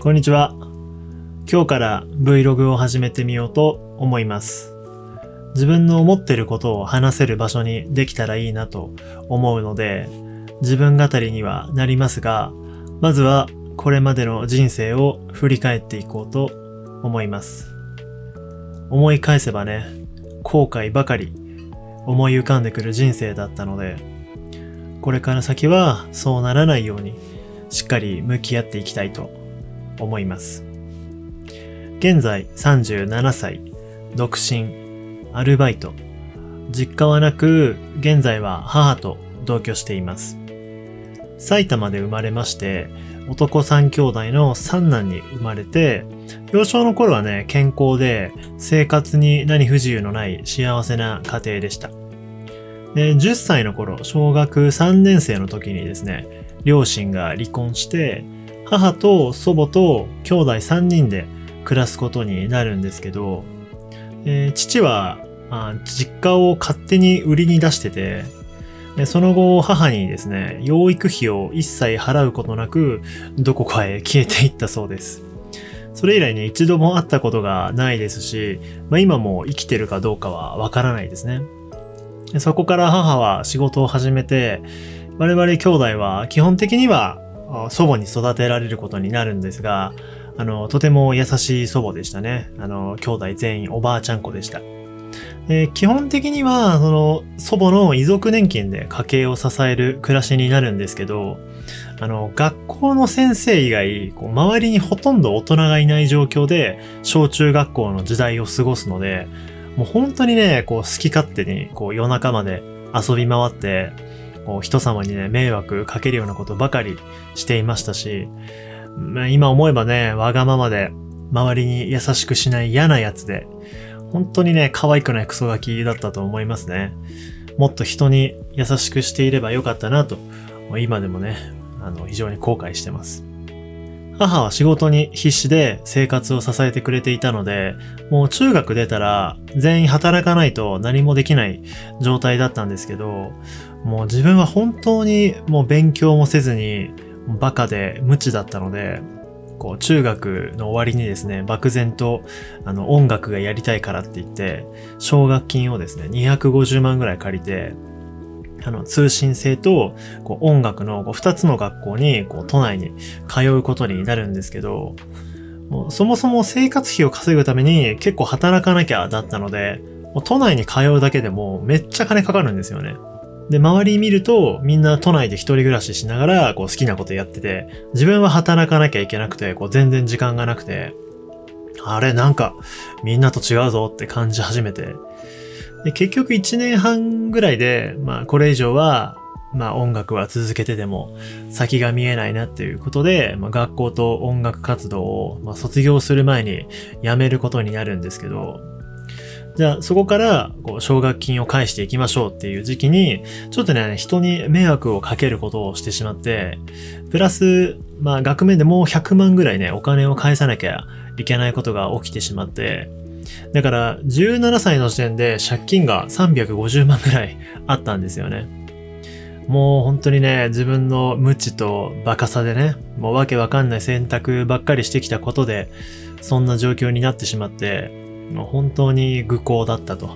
こんにちは。今日から Vlog を始めてみようと思います。自分の思っていることを話せる場所にできたらいいなと思うので、自分語りにはなりますが、まずはこれまでの人生を振り返っていこうと思います。思い返せばね、後悔ばかり思い浮かんでくる人生だったので、これから先はそうならないようにしっかり向き合っていきたいと思います。現在37歳、独身、アルバイト、実家はなく、現在は母と同居しています。埼玉で生まれまして、男3兄弟の三男に生まれて、幼少の頃はね、健康で生活に何不自由のない幸せな家庭でした。で、10歳の頃、小学3年生の時にですね、両親が離婚して、母と祖母と兄弟3人で暮らすことになるんですけど、父は実家を勝手に売りに出してて、その後母にですね、養育費を一切払うことなくどこかへ消えていったそうです。それ以来ね、一度も会ったことがないですし、今も生きてるかどうかはわからないですね。そこから母は仕事を始めて、我々兄弟は基本的には祖母に育てられることになるんですが、とても優しい祖母でしたね。兄弟全員おばあちゃん子でした。基本的には、祖母の遺族年金で家計を支える暮らしになるんですけど、学校の先生以外、周りにほとんど大人がいない状況で、小中学校の時代を過ごすので、もう本当にね、好き勝手に、夜中まで遊び回って、人様にね、迷惑かけるようなことばかりしていましたし、今思えばね、わがままで、周りに優しくしない嫌なやつで、本当にね、可愛くないクソガキだったと思いますね。もっと人に優しくしていればよかったなと、今でもね、非常に後悔してます。母は仕事に必死で生活を支えてくれていたので、もう中学出たら全員働かないと何もできない状態だったんですけど、もう自分は本当にもう勉強もせずにバカで無知だったので、中学の終わりにですね、漠然と音楽がやりたいからって言って、奨学金をですね、250万ぐらい借りて、通信制と音楽の2つの学校に都内に通うことになるんですけど、そもそも生活費を稼ぐために結構働かなきゃだったので、都内に通うだけでもめっちゃ金かかるんですよね。で、周り見るとみんな都内で一人暮らししながら好きなことやってて、自分は働かなきゃいけなくて全然時間がなくて、あれなんかみんなと違うぞって感じ始めて、で結局1年半ぐらいで、これ以上は音楽は続けてても先が見えないなっていうことで、学校と音楽活動を卒業する前に辞めることになるんですけど、じゃあそこから奨学金を返していきましょうっていう時期に、ちょっとね、人に迷惑をかけることをしてしまって、プラス、額面でもう100万ぐらいね、お金を返さなきゃいけないことが起きてしまって、だから17歳の時点で借金が350万ぐらいあったんですよね。もう本当にね、自分の無知とバカさでね、もうわけわかんない選択ばっかりしてきたことで、そんな状況になってしまって、もう本当に愚行だったと。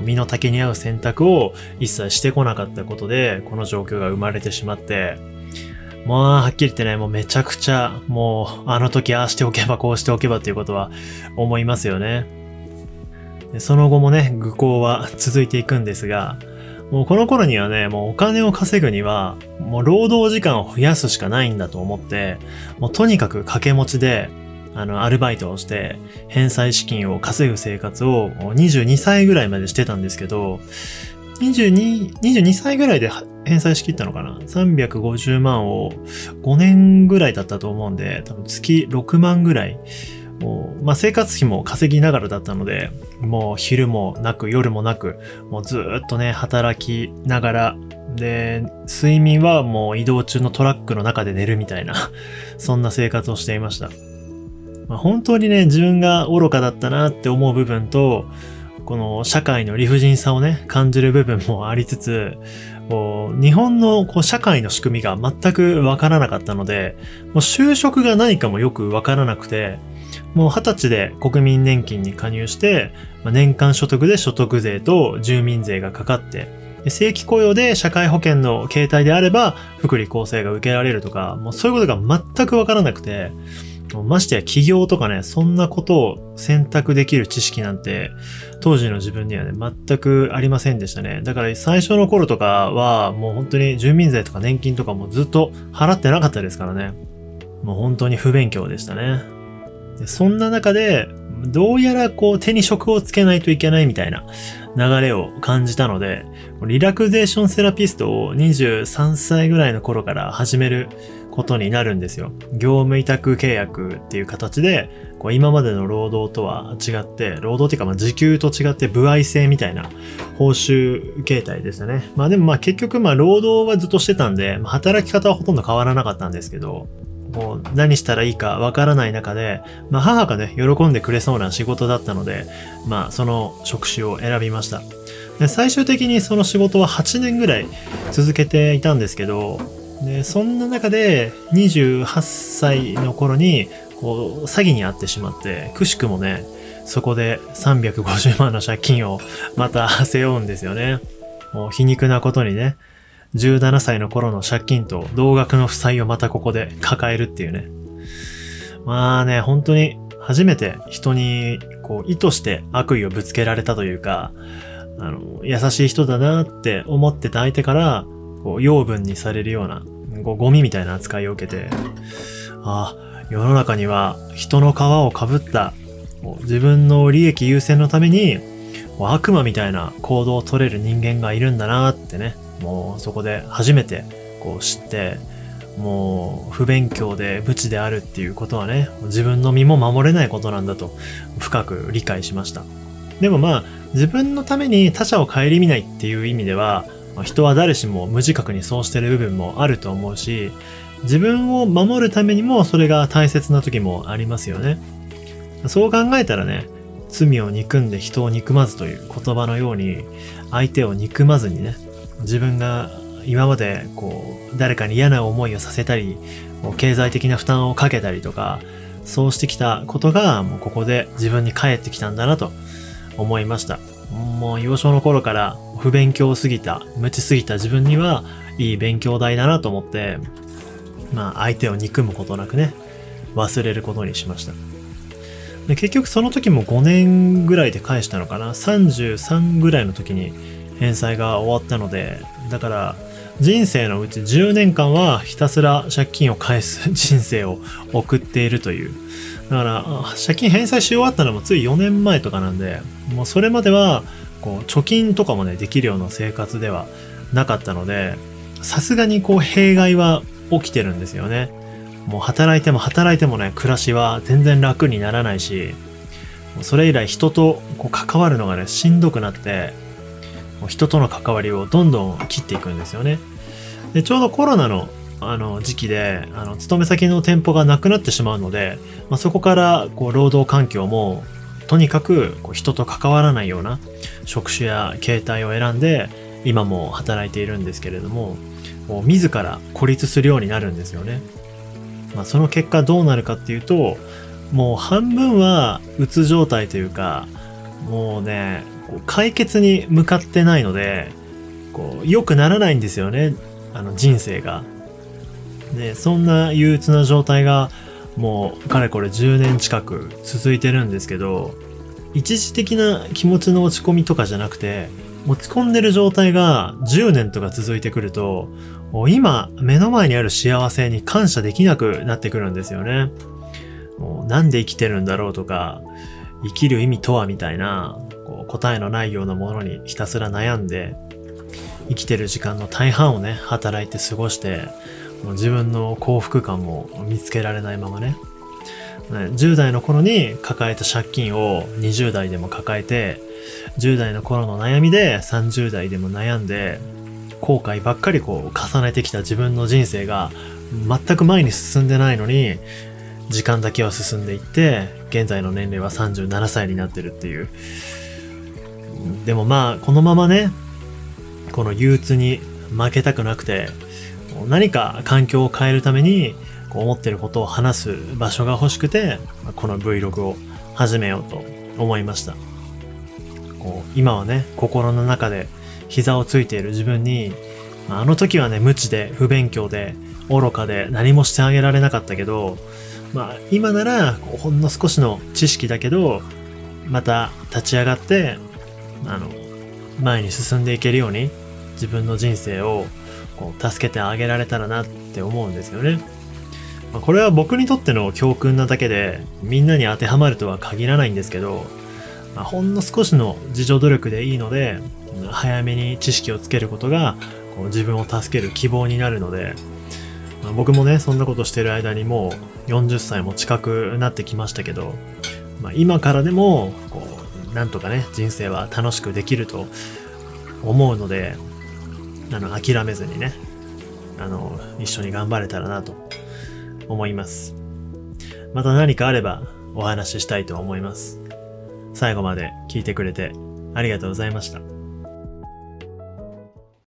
身の丈に合う選択を一切してこなかったことで、この状況が生まれてしまって、はっきり言ってね、もうめちゃくちゃ、もうあの時ああしておけばこうしておけばっていうことは思いますよね。でその後もね、愚行は続いていくんですが、もうこの頃にはね、もうお金を稼ぐには、もう労働時間を増やすしかないんだと思って、もうとにかく掛け持ちで、アルバイトをして、返済資金を稼ぐ生活を22歳ぐらいまでしてたんですけど、22歳ぐらいで返済しきったのかな ?350 万を5年ぐらいだったと思うんで、多分月6万ぐらい。生活費も稼ぎながらだったので、もう昼もなく夜もなく、もうずーっとね、働きながら、で、睡眠はもう移動中のトラックの中で寝るみたいな、そんな生活をしていました。本当にね、自分が愚かだったなって思う部分と、この社会の理不尽さをね、感じる部分もありつつ、日本の社会の仕組みが全くわからなかったので、もう就職が何かもよくわからなくて、もう20歳で国民年金に加入して、年間所得で所得税と住民税がかかって、正規雇用で社会保険の形態であれば福利厚生が受けられるとか、もうそういうことが全くわからなくて、ましてや起業とかね、そんなことを選択できる知識なんて当時の自分にはね、全くありませんでしたね。だから最初の頃とかはもう本当に住民税とか年金とかもずっと払ってなかったですからね。もう本当に不勉強でしたね。でそんな中でどうやら手に職をつけないといけないみたいな流れを感じたので、リラクゼーションセラピストを23歳ぐらいの頃から始めることになるんですよ。業務委託契約っていう形で、今までの労働とは違って、労働っていうか時給と違って歩合制みたいな報酬形態でしたね。でも結局労働はずっとしてたんで、働き方はほとんど変わらなかったんですけど、何したらいいかわからない中で、母がね、喜んでくれそうな仕事だったので、その職種を選びました。で最終的にその仕事は8年ぐらい続けていたんですけど、でそんな中で28歳の頃に詐欺に遭ってしまって、くしくもね、そこで350万の借金をまた背負うんですよね。もう皮肉なことにね、17歳の頃の借金と同額の負債をまたここで抱えるっていうね。本当に初めて人に意図して悪意をぶつけられたというか、優しい人だなって思ってた相手から養分にされるようなゴミみたいな扱いを受けて、世の中には人の皮をかぶった自分の利益優先のために悪魔みたいな行動を取れる人間がいるんだなってね、もうそこで初めて知って、もう不勉強で無知であるっていうことはね、自分の身も守れないことなんだと深く理解しました。でも自分のために他者を顧みないっていう意味では、人は誰しも無自覚にそうしてる部分もあると思うし、自分を守るためにもそれが大切な時もありますよね。そう考えたらね、罪を憎んで人を憎まずという言葉のように、相手を憎まずにね、自分が今まで誰かに嫌な思いをさせたり、経済的な負担をかけたりとか、そうしてきたことがもうここで自分に返ってきたんだなと思いました。もう幼少の頃から不勉強すぎた、無知すぎた自分にはいい勉強代だなと思って、相手を憎むことなくね、忘れることにしました。で結局その時も5年ぐらいで返したのかな。33ぐらいの時に返済が終わったので、だから人生のうち10年間はひたすら借金を返す人生を送っているという。だから借金返済し終わったのもつい4年前とかなんで、もうそれまでは貯金とかもねできるような生活ではなかったので、さすがに弊害は起きてるんですよね。もう働いてもね、暮らしは全然楽にならないし、それ以来人と関わるのがねしんどくなって、人との関わりをどんどん切っていくんですよね。でちょうどコロナの時期で勤め先の店舗がなくなってしまうので、そこから労働環境もとにかく人と関わらないような職種や形態を選んで今も働いているんですけれども、自ら孤立するようになるんですよね。その結果どうなるかっていうと、もう半分はうつ状態というか、もうね解決に向かってないので良くならないんですよね、人生が。でそんな憂鬱な状態がもうかれこれ10年近く続いてるんですけど、一時的な気持ちの落ち込みとかじゃなくて、落ち込んでる状態が10年とか続いてくると、今目の前にある幸せに感謝できなくなってくるんですよね。なんで生きてるんだろうとか、生きる意味とはみたいな答えのないようなものにひたすら悩んで、生きてる時間の大半をね働いて過ごして、もう自分の幸福感も見つけられないままね、10代の頃に抱えた借金を20代でも抱えて、10代の頃の悩みで30代でも悩んで、後悔ばっかり重ねてきた自分の人生が全く前に進んでないのに、時間だけは進んでいって、現在の年齢は37歳になってるっていう。でもこのままね、この憂鬱に負けたくなくて、何か環境を変えるために思ってることを話す場所が欲しくて、この Vlog を始めようと思いました。今はね、心の中で膝をついている自分に、あの時はね、無知で不勉強で愚かで何もしてあげられなかったけど、今ならほんの少しの知識だけど、また立ち上がって前に進んでいけるように自分の人生を助けてあげられたらなって思うんですよね。これは僕にとっての教訓なだけで、みんなに当てはまるとは限らないんですけど、ほんの少しの自助努力でいいので、早めに知識をつけることが自分を助ける希望になるので、僕もね、そんなことしてる間にもう40歳も近くなってきましたけど、今からでもなんとかね、人生は楽しくできると思うので、諦めずにね、一緒に頑張れたらなと思います。また何かあればお話ししたいと思います。最後まで聞いてくれてありがとうございました。